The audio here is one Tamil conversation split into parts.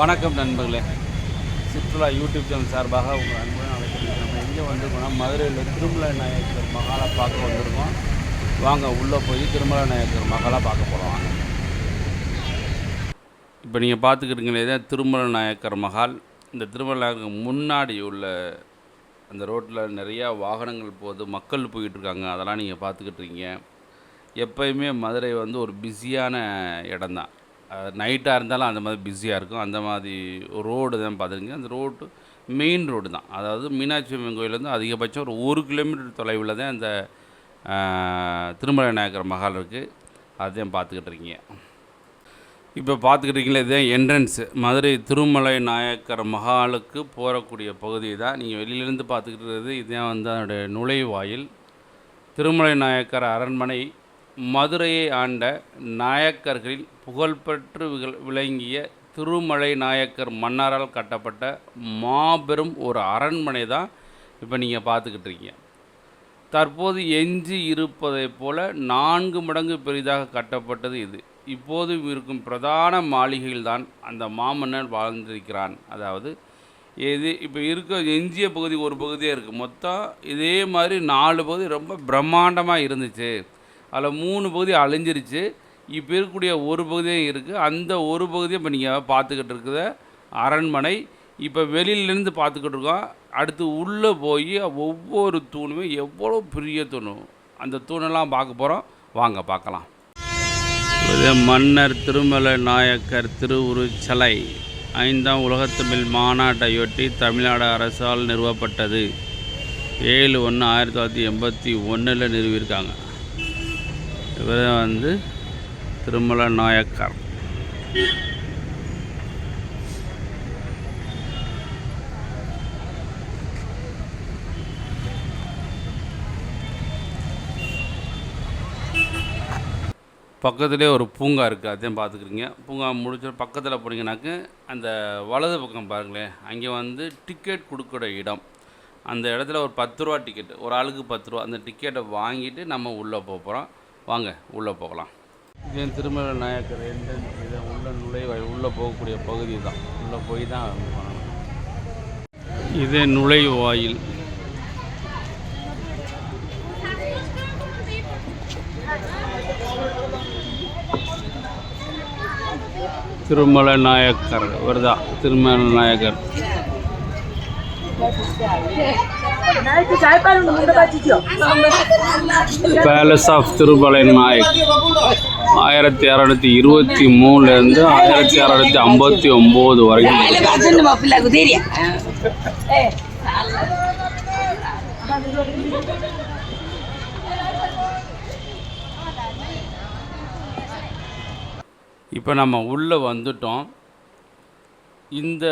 வணக்கம் நண்பர்களே. சுற்றுலா யூடியூப் சேனல் சார்பாக உங்கள் அன்புடன் அழைக்கிறேன். நம்ம எங்கே வந்திருக்கோம்னா மதுரையில் திருமலை நாயக்கர் மகாலை பார்க்க வந்திருக்கோம். வாங்க உள்ளே போய் திருமலை நாயக்கர் மகாலை பார்க்க போகிறோம். வாங்க. இப்போ நீங்கள் பார்த்துக்கிட்டீங்களே தான் திருமலை நாயக்கர் மகால். இந்த திருமலை நாயக்கர் முன்னாடி உள்ள அந்த ரோட்டில் நிறையா வாகனங்கள் போகுது, மக்கள் போயிட்டுருக்காங்க. அதெல்லாம் நீங்கள் பார்த்துக்கிட்டு இருக்கீங்க. எப்போயுமே மதுரை வந்து ஒரு பிஸியான இடம் தான். நைட்டாக இருந்தாலும் அந்த மாதிரி பிஸியாக இருக்கும். அந்த மாதிரி ரோடு தான் பார்த்துருங்க. அந்த ரோடு மெயின் ரோடு தான். அதாவது மீனாட்சி அம்மன் கோயிலேருந்து அதிகபட்சம் ஒரு 1 கிலோமீட்டர் தொலைவில் தான் இந்த திருமலை நாயக்கர் மகால் இருக்குது. அதையும் பார்த்துக்கிட்டு இருக்கீங்க. இப்போ பார்த்துக்கிட்டீங்களே இதுதான் என்ட்ரன்ஸு. மதுரை திருமலை நாயக்கர் மகாலுக்கு போகக்கூடிய பகுதி தான். நீங்கள் வெளியிலேருந்து பார்த்துக்கிட்டு இதுதான் வந்து அதனுடைய நுழைவாயில். திருமலை நாயக்கர் அரண்மனை மதுரையை ஆண்ட நாயக்கர்களில் புகழ்பெற்று விளங்கிய திருமலை நாயக்கர் மன்னரால் கட்டப்பட்ட மாபெரும் ஒரு அரண்மனை தான் இப்போ நீங்கள் பார்த்துக்கிட்டு இருக்கீங்க. தற்போது எஞ்சி இருப்பதை போல 4 மடங்கு பெரிதாக கட்டப்பட்டது இது. இப்போது இருக்கும் பிரதான மாளிகையில்தான் அந்த மாமன்னர் வாழ்ந்திருக்கிறான். அதாவது இப்போ இருக்க எஞ்சிய பகுதி ஒரு பகுதியாக இருக்குது. மொத்தம் இதே மாதிரி 4 பகுதி ரொம்ப பிரம்மாண்டமாக இருந்துச்சு. அதில் 3 பகுதி அழிஞ்சிருச்சு. இப்போ இருக்கக்கூடிய ஒரு பகுதியும் இருக்குது. அந்த ஒரு பகுதியை இப்போ நீங்கள் பார்த்துக்கிட்டு இருக்கிற அரண்மனை. இப்போ வெளியிலேருந்து பார்த்துக்கிட்டு இருக்கோம். அடுத்து உள்ளே போய் ஒவ்வொரு தூணுமே எவ்வளோ பெரிய தூணு, அந்த தூணெல்லாம் பார்க்க போகிறோம். வாங்க பார்க்கலாம். மன்னர் திருமலை நாயக்கர் திருவுருச்சிலை 5ஆம் உலகத்தமிழ் மாநாட்டையொட்டி தமிழ்நாடு அரசால் நிறுவப்பட்டது. 7/1/1981 நிறுவியிருக்காங்க. இவர் வந்து திருமலை நாயக்கர். பக்கத்துலேயே ஒரு பூங்கா இருக்குது. அதையும் பார்த்துக்குறீங்க. பூங்கா முடிச்ச பக்கத்தில் போனீங்கன்னாக்க அந்த வலது பக்கம் பாருங்களேன், அங்கே வந்து டிக்கெட் கொடுக்குற இடம். அந்த இடத்துல ஒரு 10 ரூபா டிக்கெட், ஒரு ஆளுக்கு 10 ரூபா. அந்த டிக்கெட்டை வாங்கிட்டு நம்ம உள்ளே போகிறோம். வாங்க உள்ளே போகலாம். இது திருமலை நாயக்கர் என்ட்ரன்ஸ். இதை உள்ள நுழைவாயில் உள்ளே போகக்கூடிய பகுதி தான். உள்ளே போய் தான் பண்ணணும். இதே நுழைவாயில். திருமலை நாயக்கர் வருதா? திருமலை நாயக்கர் பேலஸ் ஆஃப் திருமலை நாயக் 1623 1659 வரைக்கும். இப்போ நம்ம உள்ளே வந்துட்டோம். இந்த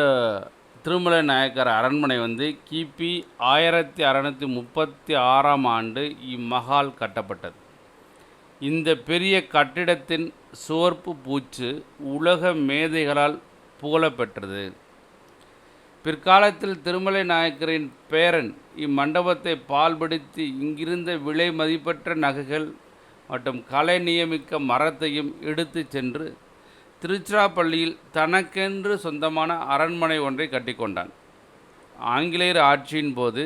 திருமலை நாயக்கர் அரண்மனை வந்து கிபி 1636ஆம் ஆண்டு இம்மகால் கட்டப்பட்டது. இந்த பெரிய கட்டிடத்தின் சுவர்ப்பு பூச்சு உலக மேதைகளால் புகழப்பெற்றது. பிற்காலத்தில் திருமலை நாயக்கரின் பேரன் இம்மண்டபத்தை பால்படுத்தி இங்கிருந்த விலை மதிப்பற்ற நகைகள் மற்றும் கலை நியமிக்க மரத்தையும் எடுத்து சென்று திருச்சிராப்பள்ளியில் தனக்கென்று சொந்தமான அரண்மனை ஒன்றை கட்டிக்கொண்டான். ஆங்கிலேயர் ஆட்சியின் போது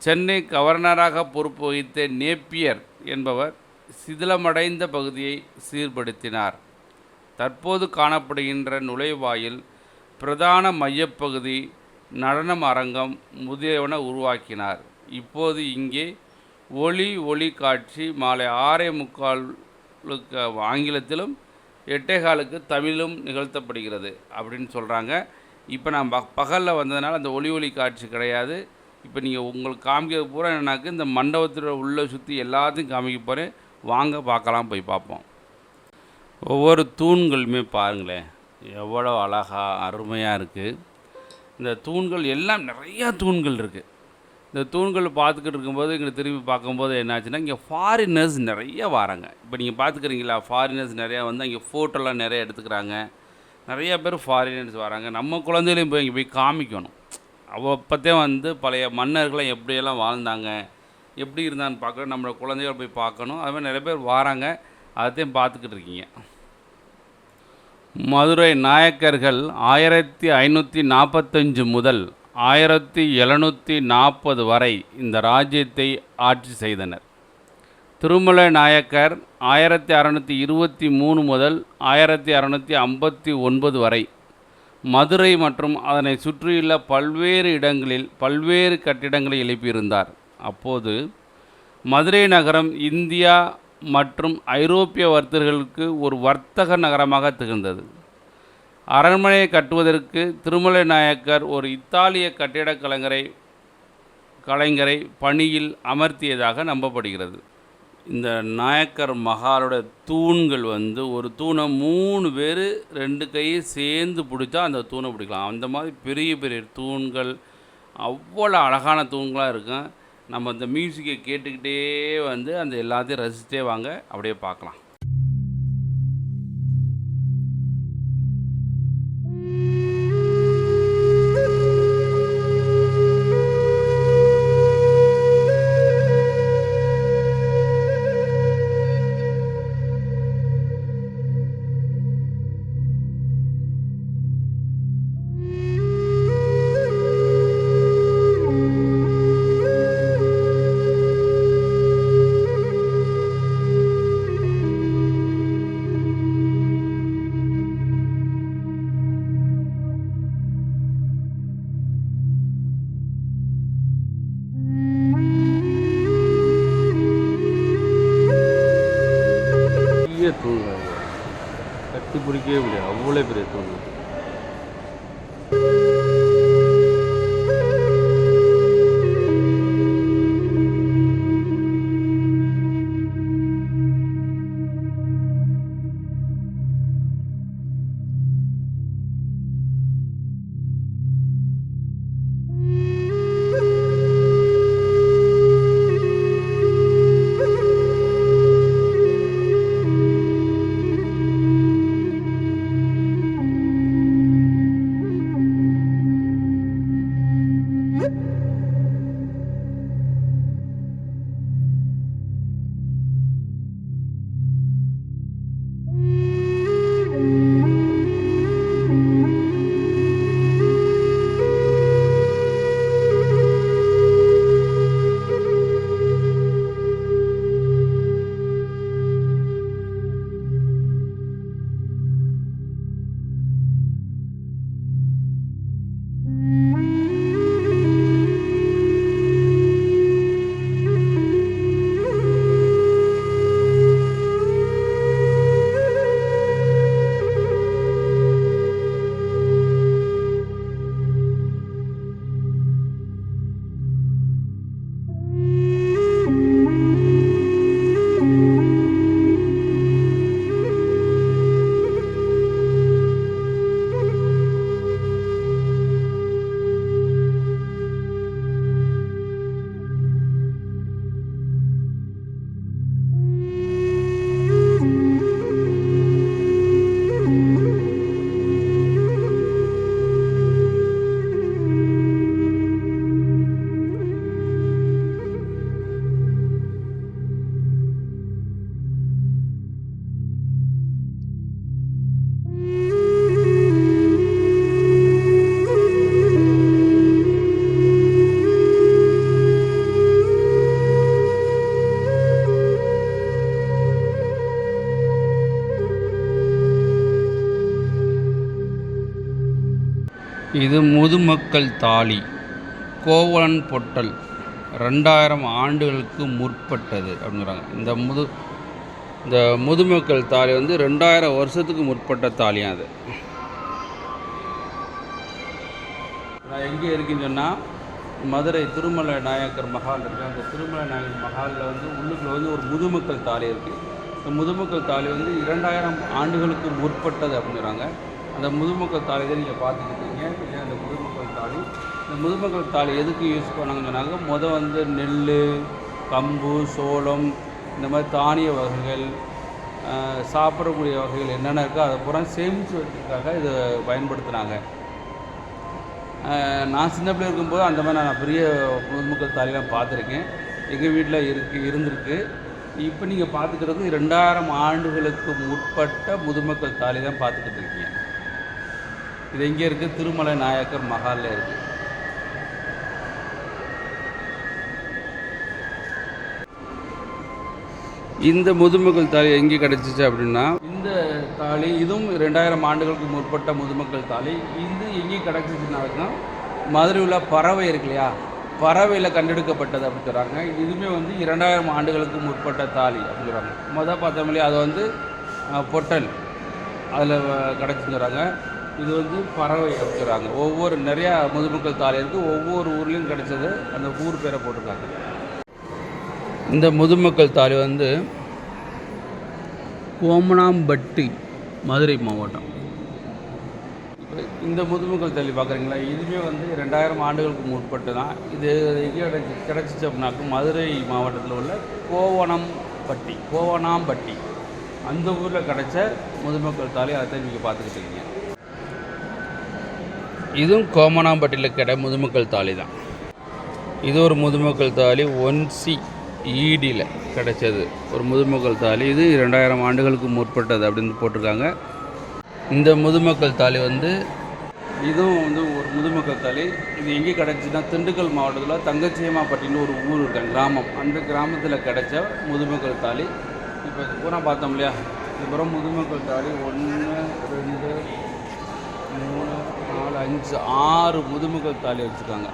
சென்னை கவர்னராக பொறுப்பு வகித்த நேப்பியர் என்பவர் சிதிலமடைந்த பகுதியை சீர்படுத்தினார். தற்போது காணப்படுகின்ற நுழைவாயில், பிரதான மையப்பகுதி, நடனம் அரங்கம் முதலியவன உருவாக்கினார். இப்போது இங்கே ஒளி காட்சி மாலை 6:45 ஆங்கிலத்திலும் 8:15 தமிழும் நிகழ்த்தப்படுகிறது அப்படின்னு சொல்கிறாங்க. இப்போ நான் பகலில் வந்ததுனால அந்த ஒளி காட்சி கிடையாது. இப்போ நீங்கள் உங்களுக்கு காமிக்க பூரா என்னன்னாக்க இந்த மண்டபத்தில் உள்ளே சுற்றி எல்லாத்தையும் காமிக்க போகிறேன். வாங்க பார்க்கலாம், போய் பார்ப்போம். ஒவ்வொரு தூண்களுமே பாருங்களேன், எவ்வளோ அழகாக அருமையாக இருக்குது. இந்த தூண்கள் எல்லாம் நிறையா தூண்கள் இருக்குது. இந்த தூண்கள் பார்த்துக்கிட்டு இருக்கும்போது இங்கே திரும்பி பார்க்கும்போது என்னாச்சுன்னா, இங்கே ஃபாரினர்ஸ் நிறைய வராங்க. இப்போ நீங்கள் பார்த்துக்கிறீங்களா, ஃபாரினர்ஸ் நிறையா வந்து அங்கே ஃபோட்டோலாம் நிறைய எடுத்துக்கிறாங்க. நிறைய பேர் ஃபாரினர்ஸ் வராங்க. நம்ம குழந்தைகளையும் போய் இங்கே போய் காமிக்கணும். அப்போத்தே வந்து பழைய மன்னர்களை எப்படியெல்லாம் வாழ்ந்தாங்க, எப்படி இருந்தான்னு பார்க்கணும். நம்மளோட குழந்தைகள் போய் பார்க்கணும். அது மாதிரி நிறைய பேர் வராங்க. அதையும் பார்த்துக்கிட்டு இருக்கீங்க. மதுரை நாயக்கர்கள் 1545 முதல் 1740 வரை இந்த ராஜ்யத்தை ஆட்சி செய்தனர். திருமலை நாயக்கர் 1623 முதல் 1659 வரை மதுரை மற்றும் அதனை சுற்றியுள்ள பல்வேறு இடங்களில் பல்வேறு கட்டிடங்களை எழுப்பியிருந்தார். அப்போது மதுரை நகரம் இந்தியா மற்றும் ஐரோப்பிய வர்த்தகர்களுக்கு ஒரு வர்த்தக நகரமாக திகழ்ந்தது. அரண்மனையை கட்டுவதற்கு திருமலை நாயக்கர் ஒரு இத்தாலிய கட்டிடக் கலைஞரை பணியில் அமர்த்தியதாக நம்பப்படுகிறது. இந்த நாயக்கர் மஹாலோட தூண்கள் ஒரு தூணை 3 பேர் 2 கையை சேர்ந்து பிடிச்சா அந்த தூணை பிடிக்கலாம். அந்த மாதிரி பெரிய பெரிய தூண்கள், அவ்வளோ அழகான தூண்களாக இருக்கும். நம்ம இந்த மியூசிக்கை கேட்டுக்கிட்டே அந்த எல்லாத்தையும் ரசித்தே வாங்க, அப்படியே பார்க்கலாம். தூண்கள் கட்டி பிடிக்கவே முடியாது, அவ்வளோ பெரிய தூண்கள். இது முதுமக்கள் தாலி, கோவலன் பொட்டல், 2000 ஆண்டுகளுக்கு முற்பட்டது அப்படிங்கிறாங்க. இந்த முதுமக்கள் தாலி 2000 வருஷத்துக்கு முற்பட்ட தாலியாக அது. நான் எங்கே இருக்குன்னு சொன்னால், மதுரை திருமலை நாயக்கர் மஹால் இருக்குது. அந்த திருமலை நாயக்கர் மஹாலில் உள்ளுக்குள்ள ஒரு முதுமக்கள் தாலி இருக்குது. இந்த முதுமக்கள் தாலி 2000 ஆண்டுகளுக்கு முற்பட்டது அப்படிங்கிறாங்க. அந்த முதுமக்கள் தாலி தான் நீங்கள் பார்த்துக்கிட்டீங்க. இதே அந்த முதுமக்கள் தாலி. இந்த முதுமக்கள் தாலி எதுக்கு யூஸ் பண்ணாங்கன்னு சொன்னாங்க, நெல், கம்பு, சோளம், இந்த மாதிரி தானிய வகைகள், சாப்பிடக்கூடிய வகைகள் என்னென்ன இருக்கோ அதை பூரா சேமித்து வச்சதுக்காக இதை பயன்படுத்துனாங்க. நான் சின்ன பிள்ளை இருக்கும்போது அந்த மாதிரி நான் பெரிய முதுமக்கள் தாலிலாம் பார்த்துருக்கேன். எங்கள் வீட்டில் இருந்திருக்கு. இப்போ நீங்கள் பார்த்துக்கிறது 2000 ஆண்டுகளுக்கு முற்பட்ட முதுமக்கள் தாலி தான் பார்த்துக்கிட்டு இருக்கீங்க. இது எங்கே இருக்குது? திருமலை நாயக்கர் மஹாலில் இருக்குது. இந்த முதுமக்கள் தாலி எங்கே கிடச்சிச்சு அப்படின்னா, இந்த தாலி இதுவும் 2000 ஆண்டுகளுக்கு முற்பட்ட முதுமக்கள் தாலி. இது எங்கே கிடச்சிச்சுனாக்கா, மதுரை உள்ள பறவை இருக்கு இல்லையா, பறவையில் கண்டெடுக்கப்பட்டது அப்படின்னு சொல்கிறாங்க. இதுவுமே 2000 ஆண்டுகளுக்கு முற்பட்ட தாலி அப்படின்னு சொல்கிறாங்க. மொதல் பார்த்தோம் இல்லையா, அது பொட்டல் அதில் கிடச்சின்னு சொல்கிறாங்க. இது பறவை அப்படின்னு சொல்கிறாங்க. ஒவ்வொரு நிறையா முதுமக்கள் தாலி இருக்குது. ஒவ்வொரு ஊர்லேயும் கிடச்சது அந்த ஊர் பேரை போட்டிருக்காங்க. இந்த முதுமக்கள் தாலி கோமனாம்பட்டி, மதுரை மாவட்டம். இந்த முதுமக்கள் தாலி பார்க்குறீங்களா, இதுவே 2000 ஆண்டுகளுக்கு முற்பட்டு தான். இது எங்கே கிடச்சிச்சு அப்படின்னாக்கும் மதுரை மாவட்டத்தில் உள்ள கோவனாம்பட்டி அந்த ஊரில் கிடச்ச முதுமக்கள் தாலி. அதை நீங்கள் பார்த்துக்கிட்டு இருக்கீங்க. இதுவும் கோமனாம்பட்டியில் முதுமக்கள் தாலி தான். இது ஒரு முதுமக்கள் தாலி 1C ஈடியில் கிடச்சது ஒரு முதுமக்கள் தாலி. இது 2000 ஆண்டுகளுக்கு முற்பட்டது அப்படின்னு போட்டிருக்காங்க. இந்த முதுமக்கள் தாலி இதுவும் ஒரு முதுமக்கள் தாலி. இது எங்கே கிடச்சின்னா, திண்டுக்கல் மாவட்டத்தில் தங்கச்சியம்மாப்பட்டின்னு ஒரு ஊர் இருக்காங்க, கிராமம். அந்த கிராமத்தில் கிடச்ச முதுமக்கள் தாலி. இப்போ பூரா பார்த்தோம் இல்லையா, இதுக்கப்புறம் முதுமக்கள் தாலி 1 2 3 4 5 6 முதுமக்கள் தாலி வச்சுருக்காங்க.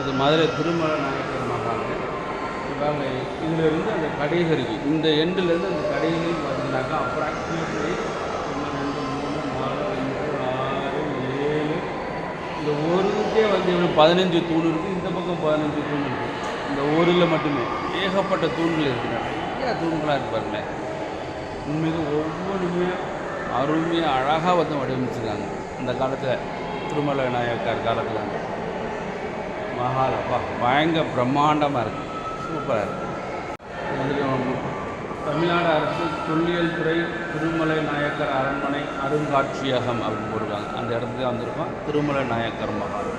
இது மதுரை திருமலை நாயக்கர் மகால். இவங்க இதிலிருந்து அந்த கடைகரிக்கு இந்த எண்டுலேருந்து அந்த கடைகளுக்கு பார்த்தீங்கன்னாக்கா அப்ராக்சிமேட்லி 1 2 3 4 5 6 7 இந்த ஊருக்கே 15 தூண் இருக்குது. இந்த பக்கம் 15 தூண் இருக்குது. இந்த ஊரில் மட்டுமே ஏகப்பட்ட தூண்கள் இருக்குது. நிறையா தூண்களாக இருப்பாருங்க. உண்மைக்கு ஒவ்வொன்றுமே அருமையாக அழகாக வடிவமைச்சிருக்காங்க. இந்த காலத்தில் திருமலை நாயக்கர் காலத்தில் மஹால் பயங்கர பிரம்மாண்டமாக இருக்குது, சூப்பராக இருக்குது. தமிழ்நாடு அரசு தொல்லியல் துறை திருமலை நாயக்கர் அரண்மனை அருங்காட்சியகம் அப்படின்னு போடுறாங்க. அந்த இடத்துக்கு வந்திருக்கோம், திருமலை நாயக்கர் மஹால்.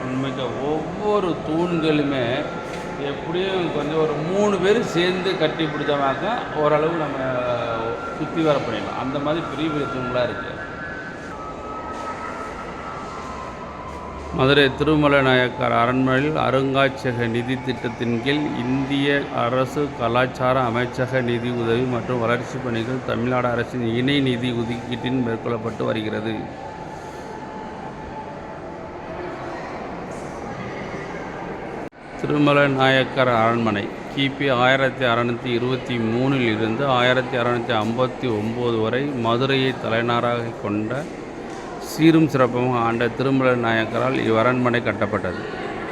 உண்மைக்கு ஒவ்வொரு தூண்களுமே எப்படியும் கொஞ்சம் ஒரு 3 பேர் சேர்ந்து கட்டி பிடிச்சவாக்க ஓரளவு நம்ம சுற்றி வர பண்ணிடலாம். அந்த மாதிரி பெரிய பெரிய தூண்களாக இருக்குது. மதுரை திருமலை நாயக்கர் அரண்மனையில் அருங்காட்சியக நிதி திட்டத்தின் கீழ் இந்திய அரசு கலாச்சார அமைச்சக நிதி உதவி மற்றும் வளர்ச்சி பணிகள் தமிழ்நாடு அரசின் இணை நிதி ஒதுக்கீட்டில் மேற்கொள்ளப்பட்டு வருகிறது. திருமலை நாயக்கர் அரண்மனை கிபி 1623 இருந்து 1659 வரை மதுரையை தலைநகராக கொண்ட சீரும் சிறப்புமாக ஆண்ட திருமலை நாயக்கரால் இவ்வரண்மனை கட்டப்பட்டது.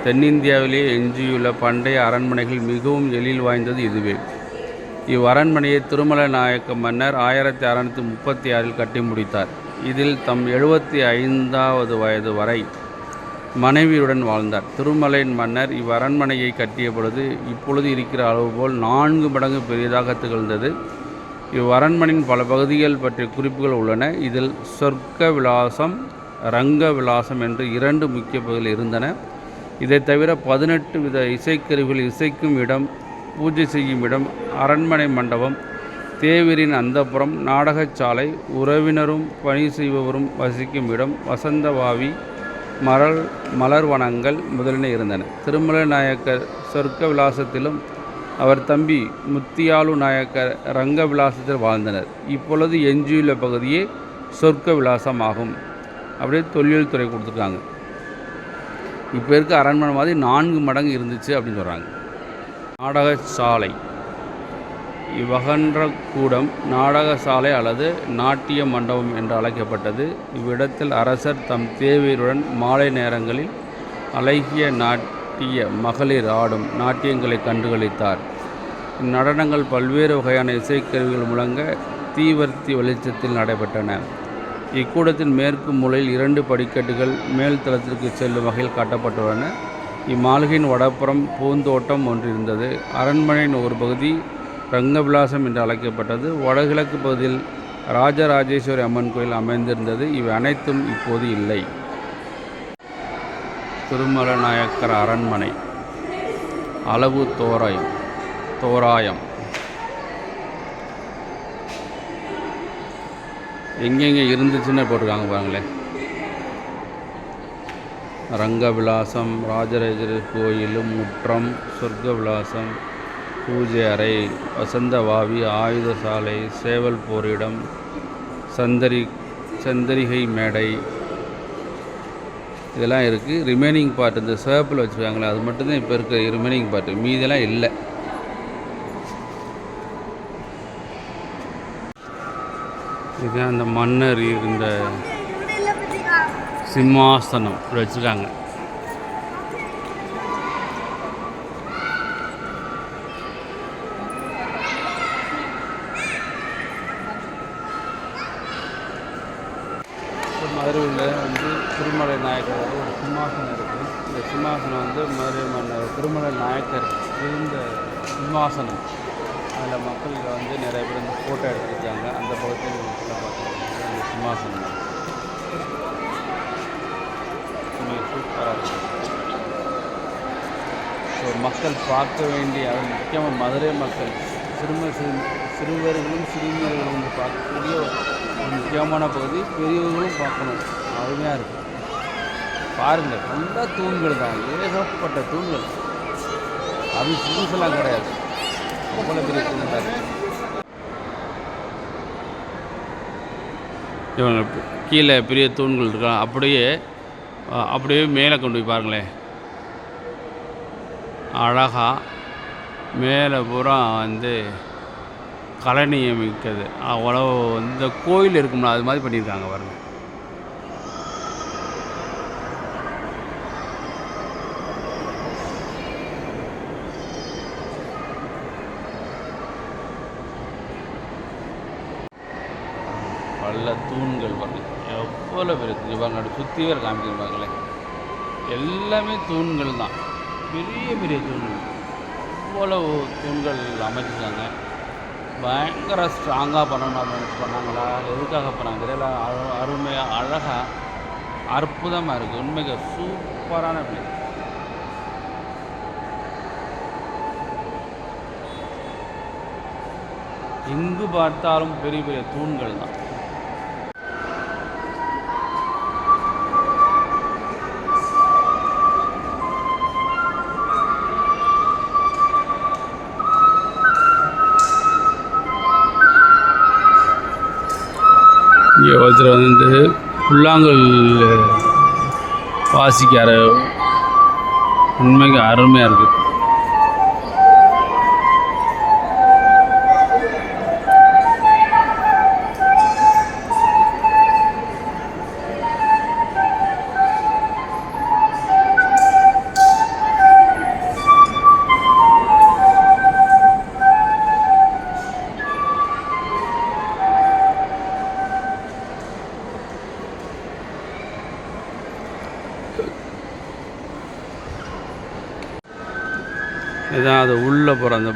தென்னிந்தியாவிலேயே எஞ்சியுள்ள பண்டைய அரண்மனைகள் மிகவும் எழில் வாய்ந்தது இதுவே. இவ்வரண்மனையை திருமலை நாயக்க மன்னர் 1636 கட்டி முடித்தார். இதில் தம் 75வது வயது வரை மனைவியுடன் வாழ்ந்தார். திருமலையின் மன்னர் இவ்வரண்மனையை கட்டிய பொழுது இப்பொழுது இருக்கிற அளவு போல் 4 மடங்கு பெரியதாக திகழ்ந்தது. இவ்வரண்மனையின் பல பகுதிகள் பற்றிய குறிப்புகள் உள்ளன. இதில் சொர்க்க விலாசம், ரங்க விலாசம் என்று 2 முக்கிய பகுதிகள் இருந்தன. இதை தவிர 18 வித இசைக்கருவிகள் இசைக்கும் இடம், பூஜை செய்யும் இடம், அரண்மனை மண்டபம், தேவரின் அந்தப்புறம், நாடகச்சாலை, உறவினரும் பணி செய்பவரும் வசிக்கும் இடம், வசந்தவாவி, மலர் வனங்கள் முதலின இருந்தன. திருமலை நாயக்கர் சொர்க்க விலாசத்திலும் அவர் தம்பி முத்தியாலு நாயக்கர் ரங்க விலாசத்தில் வாழ்ந்தனர். இப்பொழுது எஞ்சியுள்ள பகுதியே சொர்க்க விலாசம் ஆகும். அப்படியே தொல்லியல் துறை கொடுத்துருக்காங்க. இப்போ இருக்க அரண்மனை மாதிரி 4 மடங்கு இருந்துச்சு அப்படின்னு சொல்கிறாங்க. நாடகசாலை. இவ்வகன்ற கூடம் நாடகசாலை அல்லது நாட்டிய மண்டபம் என்று அழைக்கப்பட்டது. இவ்விடத்தில் அரசர் தம் தேவியருடன் மாலை நேரங்களில் அழகிய நாட்டிய மகளிர் ஆடும் நாட்டியங்களை கண்டுகளித்தார். இந்நடனங்கள் பல்வேறு வகையான இசைக்கருவிகள் முழங்க தீவர்த்தி வெளிச்சத்தில் நடைபெற்றன. இக்கூடத்தின் மேற்கு மூலையில் 2 படிக்கட்டுகள் மேல் தளத்திற்கு செல்லும் வகையில் காட்டப்பட்டுள்ளன. இம்மாளிகையின் வடப்புறம் பூந்தோட்டம் ஒன்று இருந்தது. அரண்மனையின் ஒரு பகுதி ரங்கவிலாசம் என்று அழைக்கப்பட்டது. வடகிழக்கு பகுதியில் ராஜராஜேஸ்வரி அம்மன் கோயில் அமைந்திருந்தது. இவை அனைத்தும் இப்போது இல்லை. திருமலை நாயக்கர் அரண்மனை அளவு தோராயம் எங்கெங்கே இருந்துச்சுன்னு போட்டிருக்காங்க பாருங்களேன். ரங்கவிலாசம், ராஜராஜர் கோயிலும், முற்றம், சொர்க்க விலாசம், பூஜை அறை, வசந்தவாவி, ஆயுத சாலை, சேவல் போரிடம், சந்தரிகை மேடை, இதெல்லாம் இருக்குது. ரிமைனிங் பார்ட் இந்த சேப்பில் வச்சுருக்காங்களே அது மட்டும்தான் இப்போ இருக்க ரிமைனிங் பார்ட்டு, மீதெல்லாம் இல்லை. இதுதான் அந்த மன்னர் இருந்த சிம்மாசனம் இப்படி வச்சுருக்காங்க. மதுரையில் திருமலை நாயக்கர் ஒரு சிம்மாசனம் இருக்குது. இந்த சிம்மாசனம் மதுரை மன்னர் திருமலை நாயக்கர் இருந்த சிம்மாசனம். அதில் மக்கள் நிறைய பேர் ஃபோட்டோ எடுத்துருக்காங்க. அந்த பகுதியில் பார்த்துருக்காங்க. அந்த சிம்மாசனம் சூப்பராக இருக்குது. ஸோ மக்கள் பார்க்க வேண்டிய, அது முக்கியமாக மதுரை மக்கள் சிறுவர்களும் சிறுமியர்களும் பார்க்கக்கூடிய ஒரு முக்கியமான பகுதி. பெரியவர்களும் பார்க்கணும், அருமையாக இருக்குது. பாருங்கள், ஃபுல்லாக தூண்கள் தான், ஏகப்பட்ட தூண்கள். அது புதுசெல்லாம் கிடையாது, அவ்வளோ பெரிய தூண்கள். இவங்க கீழே பெரிய தூண்கள் இருக்கலாம். அப்படியே மேலே கொண்டு போய் பாருங்களேன், அழகாக மேலே பூரா கலை நியமிக்கிறது. அவ்வளோ இந்த கோயில் இருக்கும்ல அது மாதிரி பண்ணியிருக்காங்க பாருங்கள். பல தூண்கள் பாருங்கள், எவ்வளோ பேர் இவங்க சுற்றி வேறு காமிக்கிறாங்களே. எல்லாமே தூண்கள் தான், பெரிய பெரிய தூண்கள். இவ்வளவு தூண்கள் அமைச்சிருக்காங்க. பயங்கர ஸ்ட்ராங்காக பண்ணணும் நினச்சி பண்ணாங்களா, எதுக்காக பண்ணாங்க தெரியல. அருமையாக, அழகாக, அற்புதமாக இருக்குது. உண்மைக்கு சூப்பரான பிளேஸ். எங்கு பார்த்தாலும் பெரிய பெரிய தூண்கள் தான். இங்கே ஒருத்தர் புல்லாங்குழல் வாசிக்கார, உண்மைக்கு அருமையாக இருக்குது. இதுதான் அது உள்ளே போகிற அந்த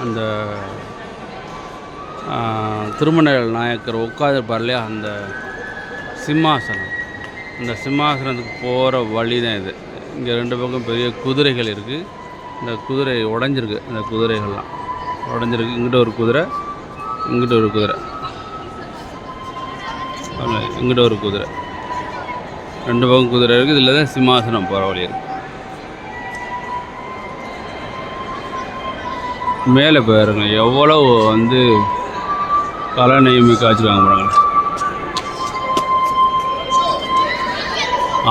அந்த திருமண நாயக்கர் உட்காந்துருப்பார் இல்லையா, அந்த சிம்மாசனம். இந்த சிம்மாசனத்துக்கு போகிற வழி தான் இது. இங்கே 2 பக்கம் பெரிய குதிரைகள் இருக்குது. இந்த குதிரை உடஞ்சிருக்கு. இந்த குதிரைகள்லாம் உடஞ்சிருக்கு. இங்கிட்ட ஒரு குதிரை, இங்கிட்ட ஒரு குதிரை, இங்கிட்ட ஒரு குதிரை, 2 பக்கம் குதிரை இருக்குது. இதில் தான் சிம்மாசனம் போகிற வழி இருக்குது. மேலே போயிருங்க எவ்வளோ கலை நெய்மி காய்ச்சிருவாங்க பாருங்க.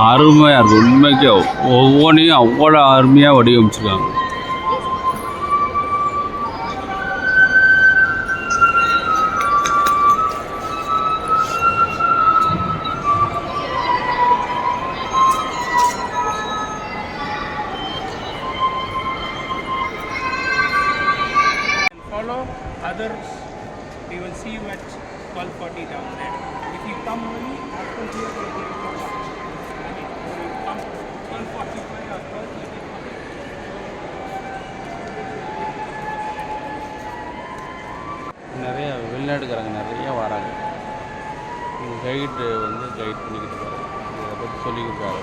அருமையாக இருக்குது. உண்மைக்கே ஒவ்வொன்றையும் அவ்வளோ அருமையாக வடிவமைச்சிருக்காங்க. Follow others, we will see you at 12:40 down there. If you come early, after here we will go back. And if you come 12:45 or 12:30, நிறைய வெளிநாட்டுக்காரங்க நிறைய வராங்க. கைடு கைட் பண்ணிக்கிட்டு இருக்காரு, இதை பற்றி சொல்லிக்கிட்டு இருக்காரு.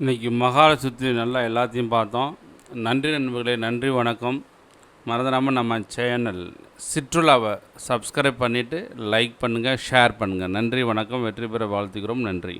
இன்றைக்கி மகாலை சுற்றி நல்லா எல்லாத்தையும் பார்த்தோம். நன்றி நண்பர்களே, நன்றி வணக்கம். மறந்துடாமல் நம்ம சேனல் சிற்றுலாவை சப்ஸ்கிரைப் பண்ணிவிட்டு லைக் பண்ணுங்கள், ஷேர் பண்ணுங்கள். நன்றி வணக்கம். வெற்றி பெற வாழ்த்துக்கிறோம். நன்றி.